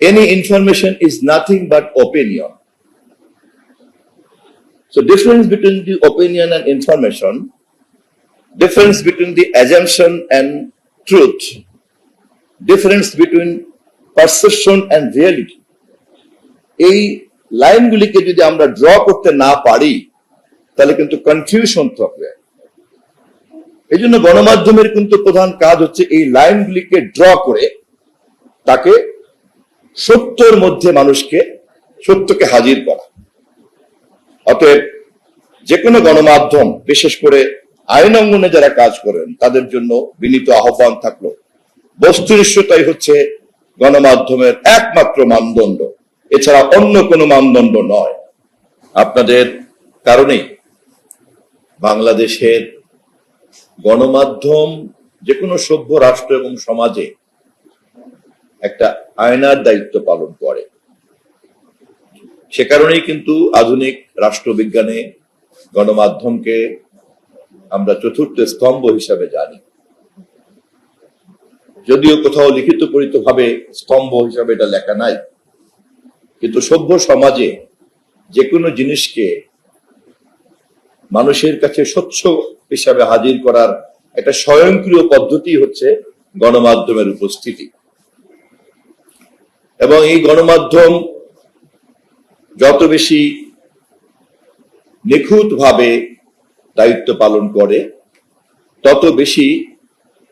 any information is nothing but opinion. So difference between the opinion and information, difference between the assumption and truth, difference between perception and reality. এই লাইনগুলিকে যদি আমরা draw করতে না পারি তাহলে কিন্তু confusion থাকবে। এই জন্য গণমাধ্যমের কিন্তু প্রধান কাজ হচ্ছে এই লাইনগুলিকে ড্র করে তাকে সত্যের মধ্যে মানুষকে সত্যকে হাজির করা। অতএব যে কোনো গণমাধ্যম, বিশেষ করে আইন অঙ্গনে যারা কাজ করেন, তাদের জন্য বিনীত আহ্বান থাকলো, বস্তুনিষ্ঠতাই হচ্ছে গণমাধ্যমের একমাত্র মানদণ্ড, এছাড়া অন্য কোনো মানদণ্ড নয়। আপনাদের কারণেই বাংলাদেশের গণমাধ্যম যে কোনো সভ্য রাষ্ট্র এবং সমাজে একটা আয়নার দায়িত্ব পালন করে। সে কারণেই কিন্তু আধুনিক রাষ্ট্রবিজ্ঞানে গণমাধ্যমকে আমরা চতুর্থ স্তম্ভ হিসাবে জানি। যদিও কোথাও লিখিত পরিচিত ভাবে স্তম্ভ হিসাবে এটা লেখা নাই, কিন্তু সভ্য সমাজে যে কোনো জিনিসকে মানুষের কাছে স্বচ্ছ হিসাবে হাজির করার একটা স্বয়ংক্রিয় পদ্ধতি হচ্ছে গণমাধ্যমের উপস্থিতি। এবং এই গণমাধ্যম যত বেশি নিখুঁত ভাবে দায়িত্ব পালন করে, তত বেশি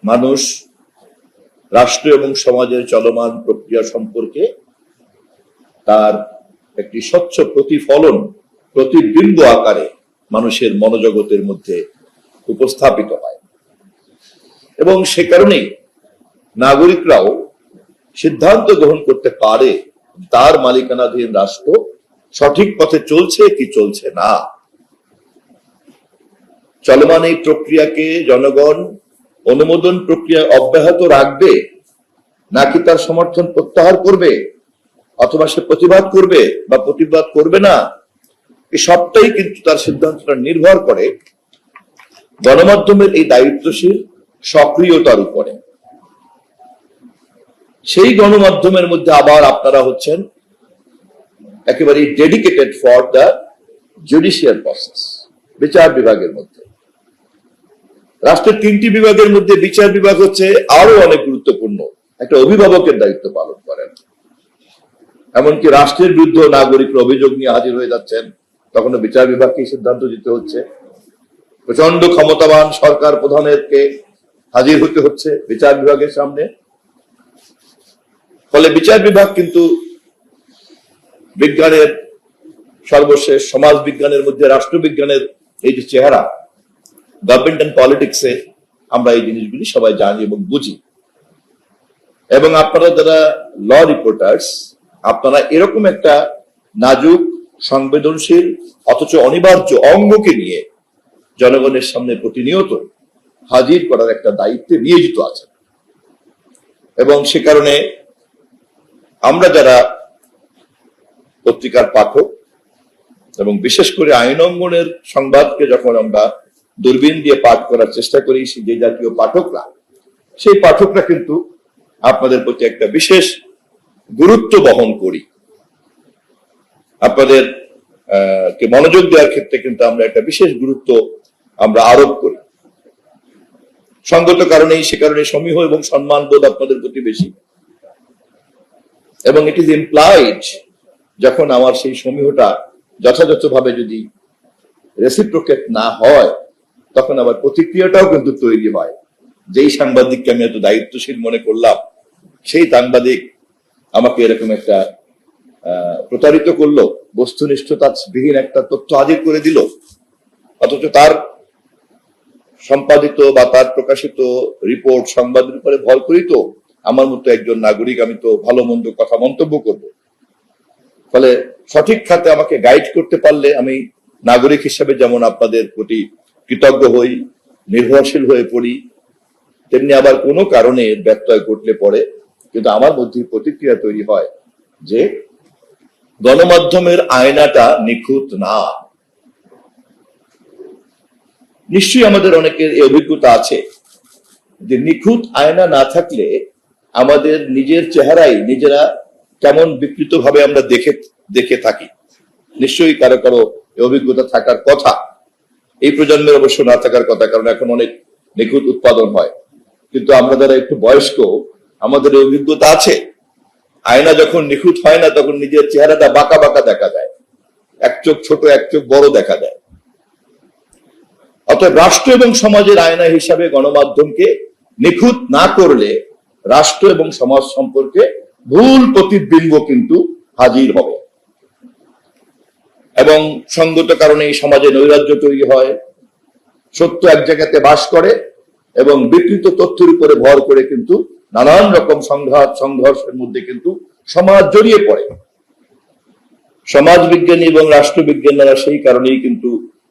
মানুষ রাষ্ট্র এবং সমাজের চলমান প্রক্রিয়া সম্পর্কে তার একটি স্বচ্ছ প্রতিফলন, প্রতিবিম্ব আকারে মানুষের মনোজগতের মধ্যে উপস্থাপিত হয়। এবং সে কারণেই নাগরিকরাও সিদ্ধান্ত গ্রহণ করতে পারে তার মালিকানাধীন রাষ্ট্র সঠিক পথে চলছে কি চলছে না। চলমান এই প্রক্রিয়াকে জনগণ অনুমোদন প্রক্রিয়া অব্যাহত রাখবে, নাকি তার সমর্থন প্রত্যাহার করবে, অথবা সে প্রতিবাদ করবে বা প্রতিবাদ করবে না, এই সবটাই কিন্তু তার সিদ্ধান্তটা নির্ভর করে গণমাধ্যমের এই দায়িত্বশীল সক্রিয়তার উপরে। সেই গণমাধ্যমের মধ্যে আবার আপনারা হচ্ছেন একেবারে dedicated for the judicial process, বিচার বিভাগের মধ্যে। রাষ্ট্রের তিনটি বিভাগের মধ্যে বিচার বিভাগ হচ্ছে আরো অনেক গুরুত্বপূর্ণ, একটা অভিভাবকের দায়িত্ব পালন করেন। এমনকি রাষ্ট্রের বিরুদ্ধে নাগরিকরা অভিযোগ নিয়ে হাজির হয়ে যাচ্ছেন, তখন বিচার বিভাগকে সিদ্ধান্ত দিতে হচ্ছে। প্রচন্ড ক্ষমতাবান সরকার প্রধানেরকে হাজির হতে হচ্ছে বিচার বিভাগের সামনে। ফলে বিচার বিভাগ কিন্তু বিজ্ঞানের সর্বশেষ, সমাজ বিজ্ঞানের মধ্যে রাষ্ট্রবিজ্ঞানের এই যে চেহারা, গভর্নমেন্ট এন্ড পলিটিক্সে আমরা এই জিনিসগুলি সবাই জানি এবং বুঝি। এবং আপনারা যারা ল রিপোর্টার্স, আপনারা এরকম একটা নাজুক, সংবেদনশীল অথচ অনিবার্য অঙ্গকে নিয়ে জনগণের সামনে প্রতিনিয়ত হাজির করার একটা দায়িত্বে নিয়োজিত আছেন। এবং সে কারণে আমরা যারা পত্রিকার পাঠক এবং বিশেষ করে আইন অঙ্গনের সংবাদকে যখন আমরা দূরবীন দিয়ে পাঠ করার চেষ্টা করি, যে জাতীয় পাঠকরা, সেই পাঠকরা কিন্তু আপনাদের প্রতি একটা বিশেষ গুরুত্ব বহন করি। আপনাদের কে মনোযোগ দেওয়ার ক্ষেত্রে কিন্তু আমরা একটা বিশেষ গুরুত্ব আমরা আরোপ করি। সঙ্গত কারণেই সে কারণে সমীহ এবং সম্মান বোধ আপনাদের প্রতি বেশি। এবং ইট ইজ ইমপ্লাইড, যখন আমার সেই সমীহটা যথাযথভাবে যদি রেসিপ্রোকেট না হয়, তখন আবার প্রতিক্রিয়াটাও কিন্তু তৈরি হয়। যেই সাংবাদিককে আমি এত দায়িত্বশীল মনে করলাম, সেই সাংবাদিক আমাকে এরকম একটা প্রতারিত করলো, বস্তুনিষ্ঠতা বিহীন একটা তথ্য হাজির করে দিল, অথচ তার সম্পাদিত বা তার প্রকাশিত রিপোর্ট, সংবাদের উপরে ভর করি তো আমার মতো একজন নাগরিক, আমি তো ভালো মন্দ কথা মন্তব্য করব। ফলে সঠিক খাতে আমাকে গাইড করতে পারলে আমি নাগরিক হিসেবে যেমন আপনাদের প্রতি কৃতজ্ঞ হই, নির্ভরশীল হয়ে পড়ি, তেমনি আবার কোনো কারণে ব্যত্যয় ঘটলে পরে কিন্তু আমার মধ্যে প্রতিক্রিয়া তৈরি হয় যে গণমাধ্যমের আয়নাটা নিখুঁত না। নিশ্চয়ই আমাদের অনেকের এই অভিজ্ঞতা আছে যে নিখুঁত আয়না না থাকলে আমাদের নিজের চেহারাই নিজেরা কেমন বিকৃত ভাবে আমরা দেখে দেখে থাকি। নিশ্চয়ই কারো কারো এই অভিজ্ঞতা থাকার কথা, এই প্রজন্মের অবশ্য না থাকার কথা, কারণ এখন অনেক নিখুঁত উৎপাদন হয়। কিন্তু আমরা যারা একটু বয়স্ক, আমাদের এই অভিজ্ঞতা আছে। আয়না যখন নিখুঁত হয় না, তখন নিজের চেহারাটা বাঁকা বাঁকা দেখা যায়, এক চোখ ছোট এক চোখ বড় দেখা যায়। অতএব রাষ্ট্র এবং সমাজের আয়না হিসাবে গণমাধ্যমকে নিখুঁত না করলে রাষ্ট্র এবং সমাজ সম্পর্কে ভুল প্রতিবিম্ব কিন্তু হাজির হবে, এবং সঙ্গত কারণে এই সমাজে নৈরাজ্য তৈরি হয়। সত্য এক জায়গাতে বাস করে এবং বিকৃত তথ্যের উপরে ভর করে কিন্তু নানান রকম সংঘাত সংঘর্ষের মধ্যে কিন্তু সমাজ জড়িয়ে পড়ে। সমাজ বিজ্ঞানী এবং রাষ্ট্রবিজ্ঞানীরা সেই কারণেই কিন্তু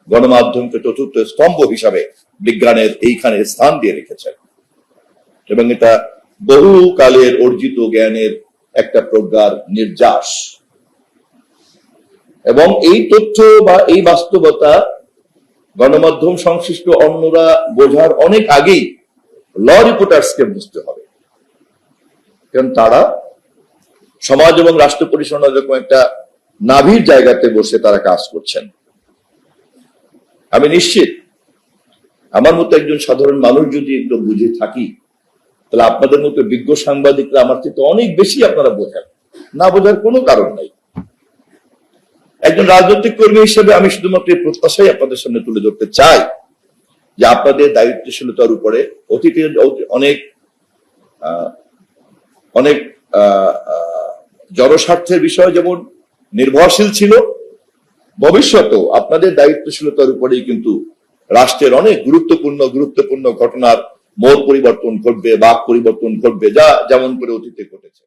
গণমাধ্যমকে চতুর্থ স্তম্ভ হিসাবে বিজ্ঞানের এইখানে স্থান দিয়ে রেখেছেন, এবং এটা বহু কালের অর্জিত জ্ঞানের একটা প্রজ্ঞার নির্যাস। এবং এই তথ্য বা এই বাস্তবতা গণমাধ্যম সংশ্লিষ্ট অন্যরা বোঝার অনেক আগেই ল রিপোর্টার্সকে বুঝতে হবে, কারণ তারা সমাজ এবং রাষ্ট্র পরিচালনার এরকম একটা নাভির জায়গাতে বসে তারা কাজ করছেন। আমি নিশ্চিত আমার মতো একজন সাধারণ মানুষ যদি এগুলো বুঝে থাকি, তাহলে আপনাদের মতো বিজ্ঞ সাংবাদিকরা আমার থেকে অনেক বেশি আপনারা বোঝেন, না বোঝার কোনো কারণ নাই। একজন রাজনৈতিক কর্মী হিসেবে আমি শুধুমাত্র এই প্রত্যাশাই আপনাদের সামনে তুলে ধরতে চাই যে আপনাদের দায়িত্বশীলতার উপরে অতীতে অনেক অনেক জনস্বার্থের বিষয় যেমন নির্ভরশীল ছিল, ভবিষ্যতেও আপনাদের দায়িত্বশীলতার উপরেই কিন্তু রাষ্ট্রের অনেক গুরুত্বপূর্ণ ঘটনার মোড় পরিবর্তন ঘটবে, বাক পরিবর্তন ঘটবে, যা যেমন করে অতীতে ঘটেছে।